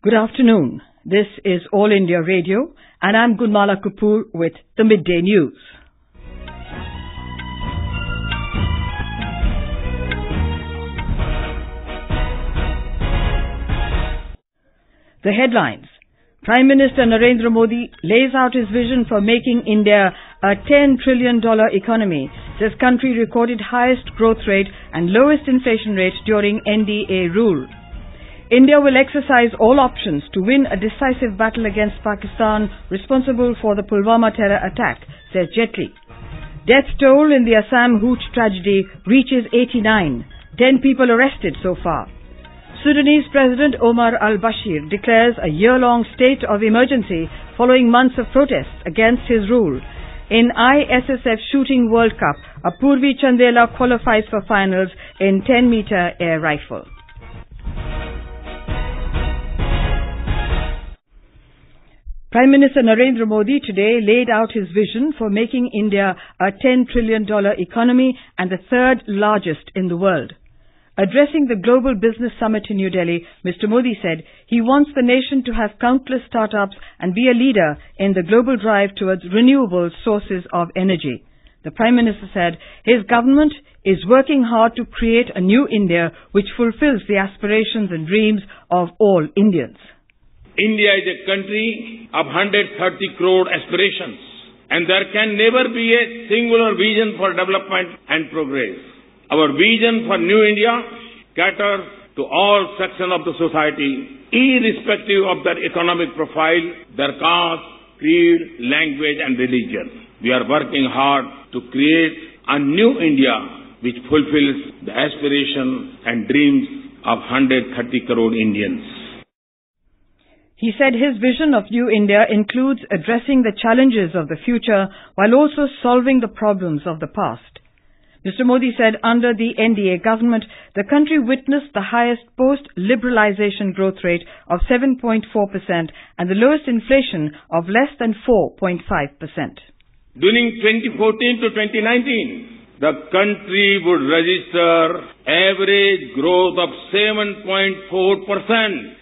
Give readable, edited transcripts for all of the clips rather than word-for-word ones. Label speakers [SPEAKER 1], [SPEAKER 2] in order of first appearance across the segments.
[SPEAKER 1] Good afternoon. This is All India Radio and I'm Gunmala Kapoor with the Midday News. The headlines. Prime Minister Narendra Modi lays out his vision for making India a $10 trillion economy. This country recorded highest growth rate and lowest inflation rate during NDA rule. India will exercise all options to win a decisive battle against Pakistan responsible for the Pulwama terror attack, says Jaitley. Death toll in the Assam hooch tragedy reaches 89. 10 people arrested so far. Sudanese President Omar al-Bashir declares a year-long state of emergency following months of protests against his rule. In ISSF shooting World Cup, Apurvi Chandela qualifies for finals in 10-meter air rifle. Prime Minister Narendra Modi today laid out his vision for making India a $10 trillion economy and the third largest in the world. Addressing the Global Business Summit in New Delhi, Mr. Modi said he wants the nation to have countless startups and be a leader in the global drive towards renewable sources of energy. The Prime Minister said his government is working hard to create a new India which fulfills the aspirations and dreams of all Indians.
[SPEAKER 2] India is a country of 130 crore aspirations, and there can never be a singular vision for development and progress. Our vision for New India caters to all sections of the society, irrespective of their economic profile, their caste, creed, language and religion. We are working hard to create a new India which fulfills the aspirations and dreams of 130 crore Indians.
[SPEAKER 1] He said his vision of New India includes addressing the challenges of the future while also solving the problems of the past. Mr. Modi said under the NDA government, the country witnessed the highest post-liberalization growth rate of 7.4% and the lowest inflation of less than 4.5%.
[SPEAKER 2] During 2014 to 2019, the country would register average growth of 7.4%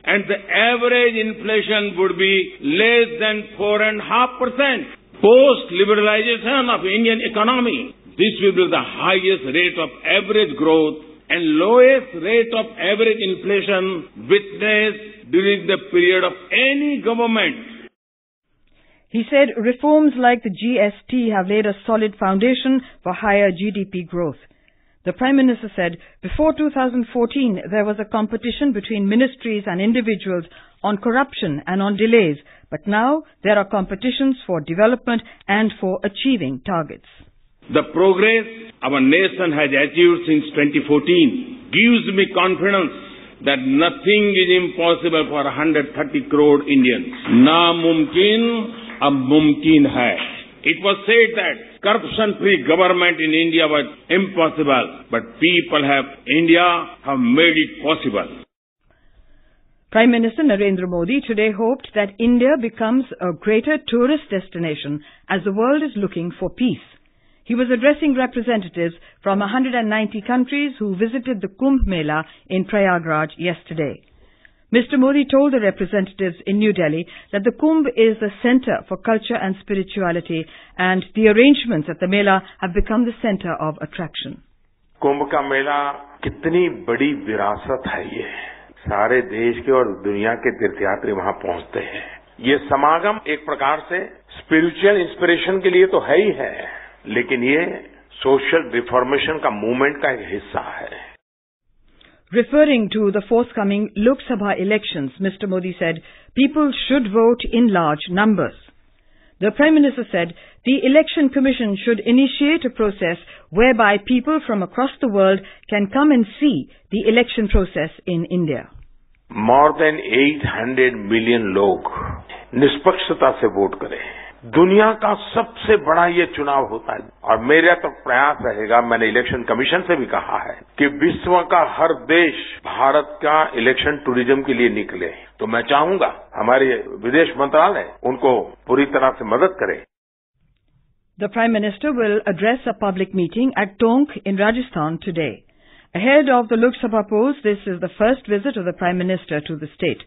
[SPEAKER 2] and the average inflation would be less than 4.5%. Post-liberalization of Indian economy, this will be the highest rate of average growth and lowest rate of average inflation witnessed during the period of any government.
[SPEAKER 1] He said reforms like the GST have laid a solid foundation for higher GDP growth. The Prime Minister said before 2014 there was a competition between ministries and individuals on corruption and on delays, but now there are competitions for development and for achieving targets.
[SPEAKER 2] The progress our nation has achieved since 2014 gives me confidence that nothing is impossible for 130 crore Indians. Namumkin ab mumkin hai. It was said that corruption-free government in India was impossible, but India have made it possible.
[SPEAKER 1] Prime Minister Narendra Modi today hoped that India becomes a greater tourist destination as the world is looking for peace. He was addressing representatives from 190 countries who visited the Kumbh Mela in Prayagraj yesterday. Mr. Modi told the representatives in New Delhi that the Kumbh is the center for culture and spirituality and the arrangements at the Mela have become the center of attraction.
[SPEAKER 3] कुंभ का मेला कितनी बड़ी विरासत है ये सारे देश के और दुनिया के तीर्थयात्री वहां पहुंचते हैं ये समागम एक प्रकार से स्पिरिचुअल इंस्पिरेशन के लिए तो है ही है लेकिन ये सोशल रिफॉर्मेशन का मूवमेंट का एक हिस्सा है
[SPEAKER 1] Referring to the forthcoming Lok Sabha elections, Mr. Modi said people should vote in large numbers. The Prime Minister said the Election Commission should initiate a process whereby people from across the world can come and see the election process in India.
[SPEAKER 3] More than 800 million लोग निष्पक्षता से vote करें दुनिया का सबसे बड़ा ये चुनाव होता है और मेरा तो प्रयास रहेगा मैंने इलेक्शन कमीशन से भी कहा है कि विश्व का हर देश भारत का इलेक्शन टूरिज्म के लिए निकले तो मैं चाहूंगा हमारे विदेश मंत्रालय उनको पूरी तरह से मदद करे
[SPEAKER 1] The Prime Minister will address a public meeting at Tonk in Rajasthan today. Ahead of the Lok Sabha polls, this is the first visit of the Prime Minister to the state.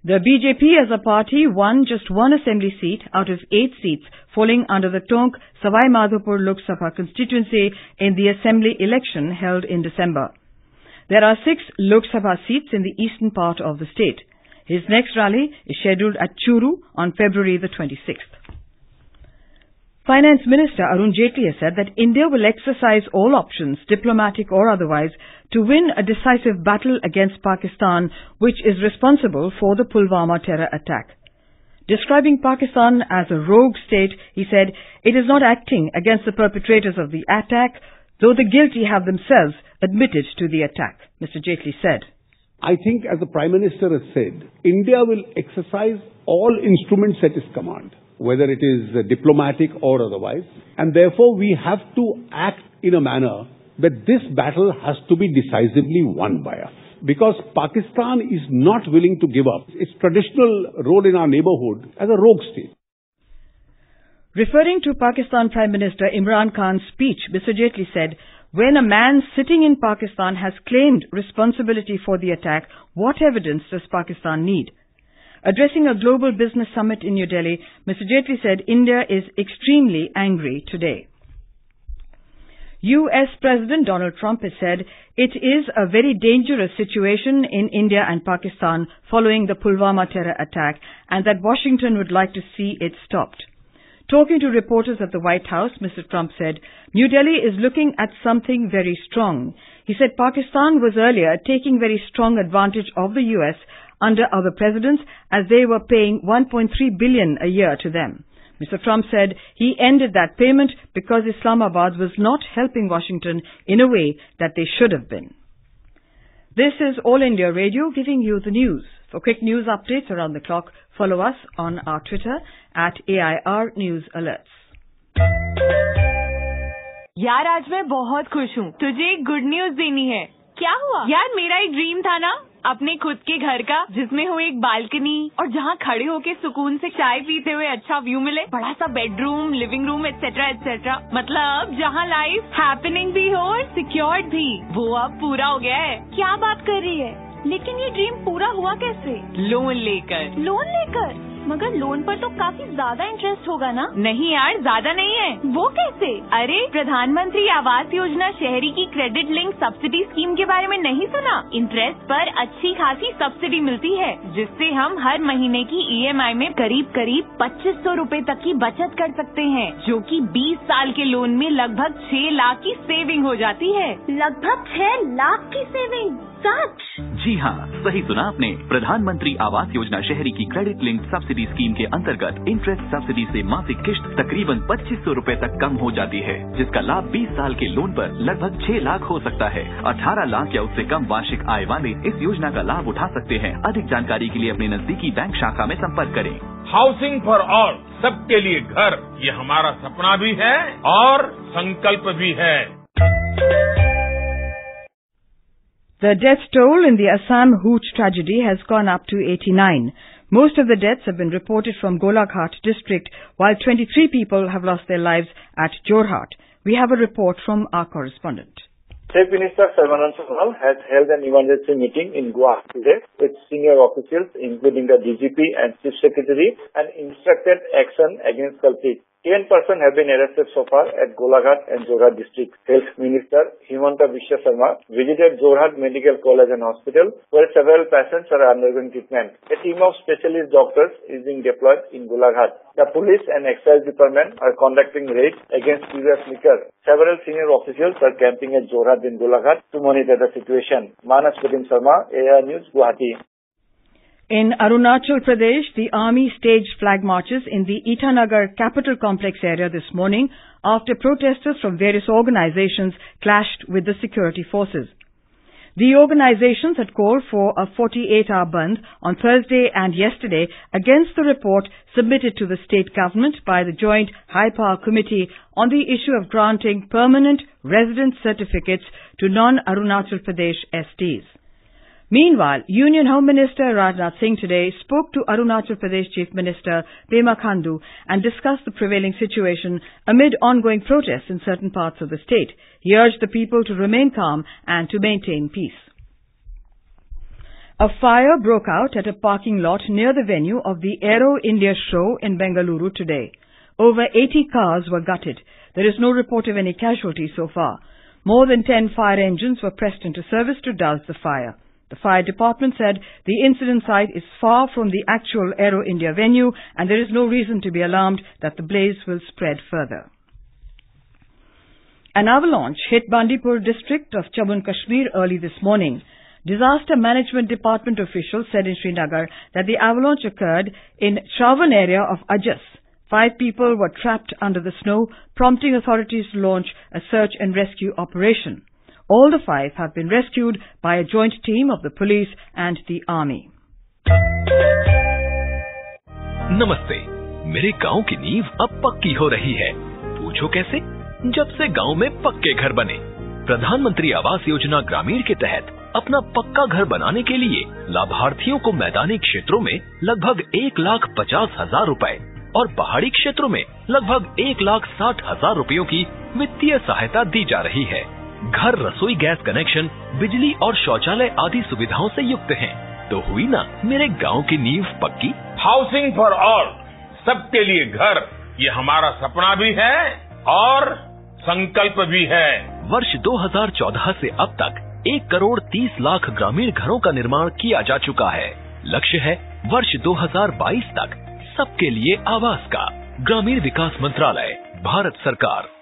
[SPEAKER 1] The BJP as a party won just one assembly seat out of 8 seats falling under the Tonk Savai Madhopur Lok Sabha constituency in the assembly election held in December. There are 6 Lok Sabha seats in the eastern part of the state. His next rally is scheduled at Churu on February the 26th. Finance Minister Arun Jaitley has said that India will exercise all options, diplomatic or otherwise, to win a decisive battle against Pakistan, which is responsible for the Pulwama terror attack. Describing Pakistan as a rogue state, he said, it is not acting against the perpetrators of the attack, though the guilty have themselves admitted to the attack, Mr. Jaitley said.
[SPEAKER 4] I think, as the Prime Minister has said, India will exercise all instruments at its command, whether it is diplomatic or otherwise, and therefore we have to act in a manner that this battle has to be decisively won by us. Because Pakistan is not willing to give up its traditional role in our neighborhood as a rogue state.
[SPEAKER 1] Referring to Pakistan Prime Minister Imran Khan's speech, Mr. Jaitley said, when a man sitting in Pakistan has claimed responsibility for the attack, what evidence does Pakistan need? Addressing a global business summit in New Delhi, Mr. Jaitley said India is extremely angry today. US President Donald Trump has said it is a very dangerous situation in India and Pakistan following the Pulwama terror attack and that Washington would like to see it stopped. Talking to reporters at the White House, Mr. Trump said, New Delhi is looking at something very strong. He said Pakistan was earlier taking very strong advantage of the US under other presidents as they were paying $1.3 billion a year to them. Mr. Trump said he ended that payment because Islamabad was not helping Washington in a way that they should have been. This is All India Radio giving you the news. For quick news updates around the clock, follow us on our Twitter at AIR News Alerts.
[SPEAKER 5] यार आज मैं बहुत खुश हूँ। तुझे एक good news देनी है। क्या हुआ? यार मेरा एक ड्रीम था ना, अपने खुद के घर का जिसमें हो एक बालकनी और जहाँ खड़े होके सुकून से चाय पीते हुए अच्छा व्यू मिले, बड़ा सा bedroom, living room etcetera etcetera. मतलब जहाँ लाइफ हैपनिंग भी हो और सिक्योर्ड भी। वो अब पूरा हो गया है। क्या बात कर रही है? लेकिन ये ड्रीम पूरा हुआ कैसे? लोन लेकर। लोन लेकर? मगर लोन पर तो काफी ज्यादा इंटरेस्ट होगा ना? नहीं यार, ज्यादा नहीं है। वो कैसे? अरे प्रधानमंत्री आवास योजना शहरी की क्रेडिट लिंक सब्सिडी स्कीम के बारे में नहीं सुना? इंटरेस्ट पर अच्छी खासी सब्सिडी मिलती है, जिससे हम हर महीने की EMI में करीब 2500 रूपए तक की बचत कर सकते हैं, जो कि 20 साल के लोन में लगभग 6 लाख की सेविंग हो जाती है। लगभग 6 लाख की सेविंग? सच?
[SPEAKER 6] जी हाँ, सही सुना आपने। प्रधानमंत्री आवास योजना शहरी की क्रेडिट लिंक सब्सिडी स्कीम के अंतर्गत इंटरेस्ट सब्सिडी से मासिक किश्त तकरीबन 2500 रूपए तक कम हो जाती है, जिसका लाभ 20 साल के लोन पर लगभग 6 लाख हो सकता है। 18 लाख या उससे कम वार्षिक आय वाले इस योजना का लाभ उठा सकते हैं। अधिक जानकारी के लिए अपने नजदीकी बैंक शाखा में संपर्क करें।
[SPEAKER 2] हाउसिंग फॉर ऑल, सबके लिए घर, ये हमारा सपना भी है और संकल्प भी है।
[SPEAKER 1] The death toll in the Assam hooch tragedy has gone up to 89. Most of the deaths have been reported from Golaghat district, while 23 people have lost their lives at Jorhat. We have a report from our correspondent.
[SPEAKER 7] Chief Minister Sarvanand Sonal has held an emergency meeting in Guwahati today with senior officials, including the DGP and Chief Secretary, and instructed action against culprits. 10 persons have been arrested so far at Golaghat and Jorhat districts. Health Minister Himanta Biswa Sharma visited Jorhat Medical College and Hospital, where several patients are undergoing treatment. A team of specialist doctors is being deployed in Golaghat. The police and excise department are conducting raids against US liquor. Several senior officials are camping at Jorhat and Golaghat to monitor the situation. Manas Pratim Sharma, AIR News, Guwahati.
[SPEAKER 1] In Arunachal Pradesh, the army staged flag marches in the Itanagar capital complex area this morning after protesters from various organizations clashed with the security forces. The organizations had called for a 48-hour bandh on Thursday and yesterday against the report submitted to the state government by the Joint High Power Committee on the issue of granting permanent residence certificates to non-Arunachal Pradesh STs. Meanwhile, Union Home Minister Rajnath Singh today spoke to Arunachal Pradesh Chief Minister Pema Khandu and discussed the prevailing situation amid ongoing protests in certain parts of the state. He urged the people to remain calm and to maintain peace. A fire broke out at a parking lot near the venue of the Aero India show in Bengaluru today. Over 80 cars were gutted. There is no report of any casualties so far. More than 10 fire engines were pressed into service to douse the fire. The fire department said the incident site is far from the actual Aero India venue and there is no reason to be alarmed that the blaze will spread further. An avalanche hit Bandipur district of Jammu and Kashmir early this morning. Disaster Management Department officials said in Srinagar that the avalanche occurred in Shravan area of Ajas. 5 people were trapped under the snow, prompting authorities to launch a search and rescue operation. All the 5 have been rescued by a joint team of the police and the army.
[SPEAKER 8] नमस्ते, मेरे गांव की नींव अब पक्की हो रही है। पूछो कैसे? जब से गांव में पक्के घर बने। प्रधानमंत्री आवास योजना ग्रामीण के तहत अपना पक्का घर बनाने के लिए लाभार्थियों को मैदानी क्षेत्रों में लगभग 1,50,000 रुपए और पहाड़ी क्षेत्रों में लगभग 1,60,000 रुपयों की वित्तीय सहायता दी जा रही है। घर, रसोई गैस कनेक्शन, बिजली और शौचालय आदि सुविधाओं से युक्त हैं। तो हुई ना मेरे गांव की नींव पक्की।
[SPEAKER 2] हाउसिंग फॉर ऑल, सबके लिए घर, ये हमारा सपना भी है और संकल्प भी है।
[SPEAKER 8] वर्ष 2014 से अब तक 1,30,00,000 ग्रामीण घरों का निर्माण किया जा चुका है। लक्ष्य है वर्ष 2022 तक सबके लिए आवास का। ग्रामीण विकास मंत्रालय, भारत सरकार।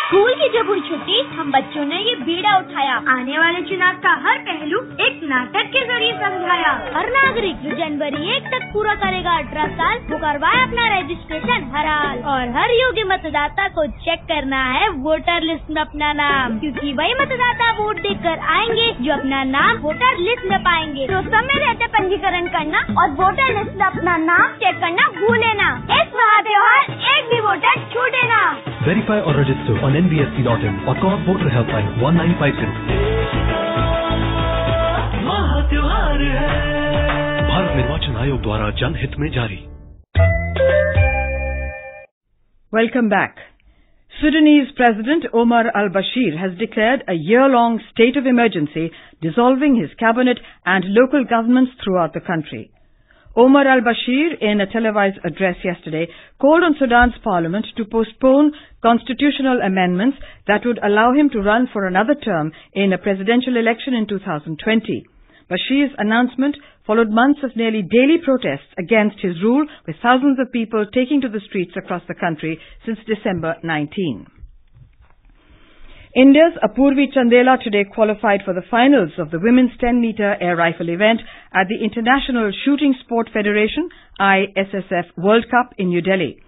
[SPEAKER 9] स्कूल की जब हुई छुट्टी, हम बच्चों ने ये बीड़ा उठाया। आने वाले चुनाव का हर पहलू एक नाटक के जरिए समझाया। हर नागरिक जो जनवरी 1 तक पूरा करेगा 18 साल, वो करवाए अपना रजिस्ट्रेशन हर हाल। और हर योग्य मतदाता को चेक करना है वोटर लिस्ट में अपना नाम, क्योंकि वही मतदाता वोट देकर आएंगे जो अपना नाम वोटर लिस्ट में पाएंगे। तो समय रहते पंजीकरण करना और वोटर लिस्ट में अपना नाम चेक करना भूले ना। इस त्योहार एक भी वोटर छूटे ना।
[SPEAKER 10] Verify or register on nbsp.in or call voter helpline 1950. Bharat निर्वाचन आयोग द्वारा जनहित में जारी।
[SPEAKER 1] Welcome back. Sudanese President Omar al-Bashir has declared a year-long state of emergency, dissolving his cabinet and local governments throughout the country. Omar al-Bashir, in a televised address yesterday, called on Sudan's parliament to postpone constitutional amendments that would allow him to run for another term in a presidential election in 2020. Bashir's announcement followed months of nearly daily protests against his rule, with thousands of people taking to the streets across the country since December 19. India's Apurvi Chandela today qualified for the finals of the women's 10-meter air rifle event at the International Shooting Sport Federation ISSF World Cup in New Delhi.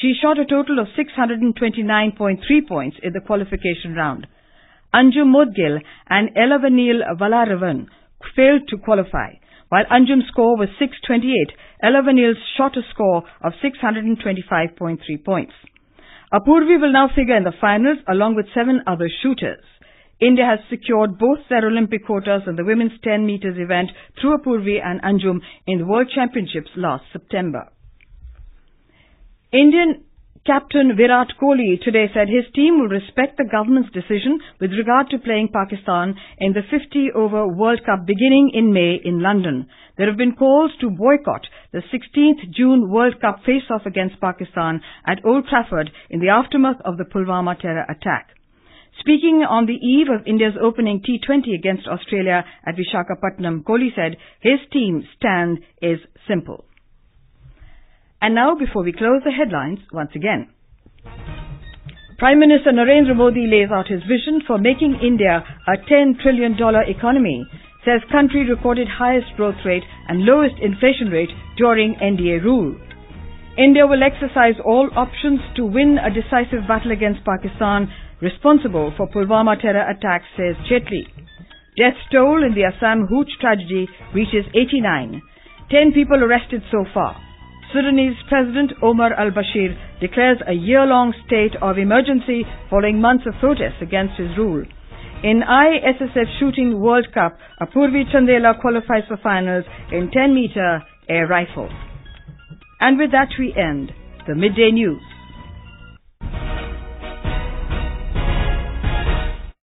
[SPEAKER 1] She shot a total of 629.3 points in the qualification round. Anjum Modgil and Elavanil Valaravan failed to qualify. While Anjum's score was 628, Elavanil shot a score of 625.3 points. Apurvi will now figure in the finals along with 7 other shooters. India has secured both their Olympic quotas in the women's 10 meters event through Apurvi and Anjum in the World Championships last September. Indian captain Virat Kohli today said his team will respect the government's decision with regard to playing Pakistan in the 50-over World Cup beginning in May in London. There have been calls to boycott the 16th June World Cup face-off against Pakistan at Old Trafford in the aftermath of the Pulwama terror attack. Speaking on the eve of India's opening T20 against Australia at Visakhapatnam, Kohli said his team's stand is simple. And now, before we close the headlines once again, Prime Minister Narendra Modi lays out his vision for making India a $10 trillion economy, says country recorded highest growth rate and lowest inflation rate during NDA rule. India will exercise all options to win a decisive battle against Pakistan, responsible for Pulwama terror attacks, says Jaitley. Death toll in the Assam hooch tragedy reaches 89. 10 people arrested so far. Sudanese President Omar al-Bashir declares a year-long state of emergency following months of protests against his rule. In ISSF Shooting World Cup, Apurvi Chandela qualifies for finals in 10-meter air rifle. And with that we end the Midday News.